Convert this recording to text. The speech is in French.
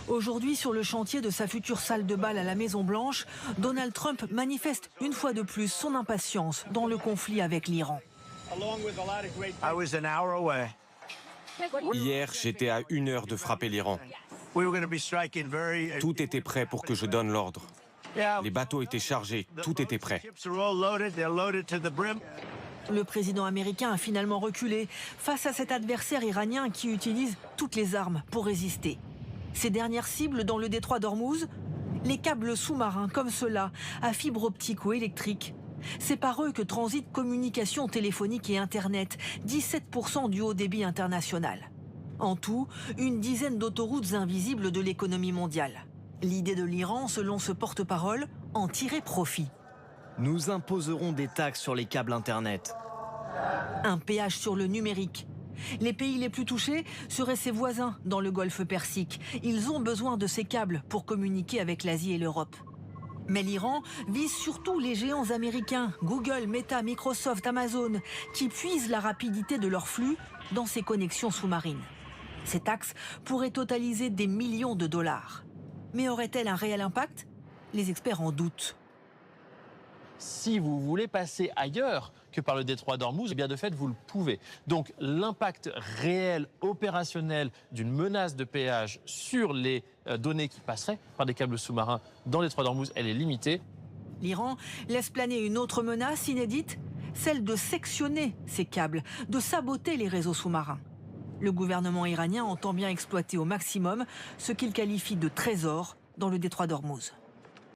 Aujourd'hui, sur le chantier de sa future salle de bal à la Maison-Blanche, Donald Trump manifeste une fois de plus son impatience dans le conflit avec l'Iran. Hier, j'étais à 1 heure de frapper l'Iran. Tout était prêt pour que je donne l'ordre. Les bateaux étaient chargés, tout était prêt. Le président américain a finalement reculé face à cet adversaire iranien qui utilise toutes les armes pour résister. Ses dernières cibles dans le détroit d'Ormuz, les câbles sous-marins comme ceux-là, à fibre optique ou électrique. C'est par eux que transitent communications téléphoniques et Internet, 17% du haut débit international. En tout, une dizaine d'autoroutes invisibles de l'économie mondiale. L'idée de l'Iran, selon ce porte-parole, en tirer profit. Nous imposerons des taxes sur les câbles Internet. Un péage sur le numérique. Les pays les plus touchés seraient ses voisins dans le golfe Persique. Ils ont besoin de ces câbles pour communiquer avec l'Asie et l'Europe. Mais l'Iran vise surtout les géants américains, Google, Meta, Microsoft, Amazon, qui puisent la rapidité de leur flux dans ces connexions sous-marines. Ces taxes pourraient totaliser des millions de dollars. Mais aurait-elle un réel impact? Les experts en doutent. Si vous voulez passer ailleurs que par le détroit d'Ormuz, eh bien de fait, vous le pouvez. Donc l'impact réel, opérationnel d'une menace de péage sur les données qui passeraient par des câbles sous-marins dans le détroit d'Ormuz, elle est limitée. L'Iran laisse planer une autre menace inédite, celle de sectionner ces câbles, de saboter les réseaux sous-marins. Le gouvernement iranien entend bien exploiter au maximum ce qu'il qualifie de trésor dans le détroit d'Ormuz.